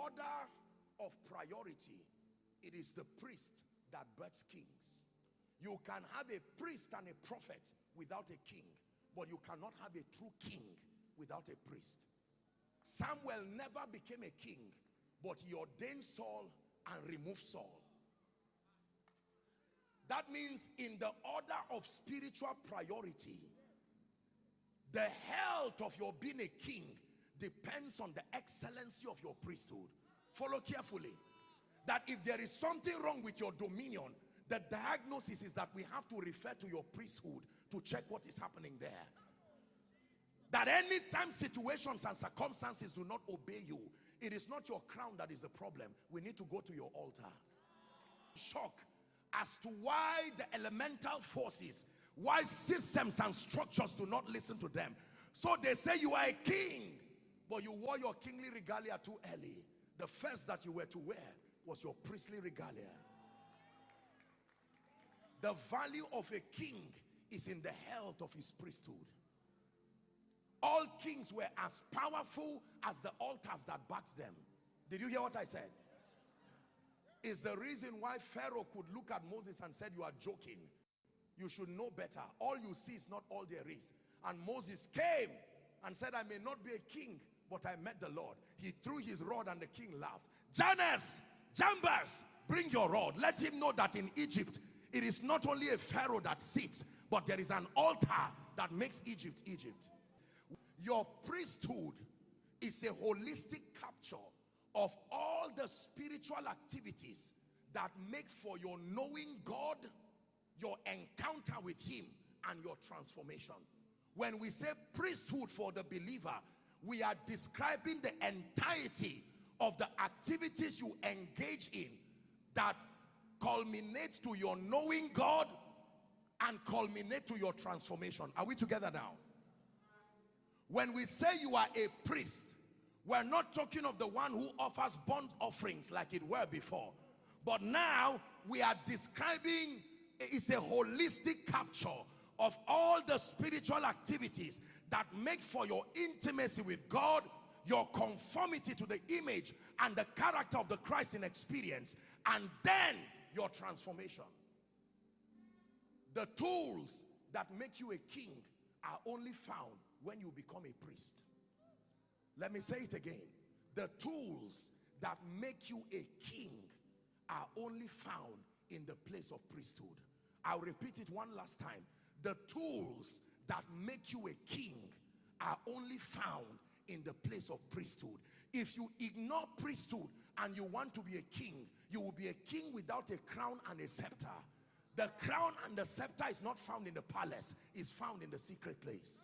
order of priority, it is the priest that births kings. You can have a priest and a prophet without a king, but you cannot have a true king without a priest. Samuel never became a king, but he ordained Saul and removed Saul. That means in the order of spiritual priority, the health of your being a king depends on the excellency of your priesthood. Follow carefully. That if there is something wrong with your dominion, the diagnosis is that we have to refer to your priesthood to check what is happening there. That anytime situations and circumstances do not obey you, it is not your crown that is the problem. We need to go to your altar. Shock as to why the elemental forces, why systems and structures do not listen to them. So they say you are a king, but you wore your kingly regalia too early. The first that you were to wear was your priestly regalia. The value of a king is in the health of his priesthood. All kings were as powerful as the altars that backed them. Did you hear what I said? Is the reason why Pharaoh could look at Moses and said, you are joking. You should know better. All you see is not all there is. And Moses came and said, I may not be a king, but I met the Lord. He threw his rod and the king laughed. Jannes, Jambres, bring your rod. Let him know that in Egypt, it is not only a Pharaoh that sits, but there is an altar that makes Egypt, Egypt. Your priesthood is a holistic capture of all the spiritual activities that make for your knowing God, your encounter with him, and your transformation. When we say priesthood for the believer, we are describing the entirety of the activities you engage in that culminates to your knowing God and culminate to your transformation. Are we together now? When we say you are a priest, we're not talking of the one who offers burnt offerings like it were before. But now we are describing, it's a holistic capture of all the spiritual activities that make for your intimacy with God, your conformity to the image and the character of the Christ in experience, and then your transformation. The tools that make you a king are only found when you become a priest. Let me say it again. The tools that make you a king are only found in the place of priesthood. I'll repeat it one last time. The tools that make you a king are only found in the place of priesthood. If you ignore priesthood and you want to be a king, you will be a king without a crown and a scepter. The crown and the scepter is not found in the palace, it's found in the secret place.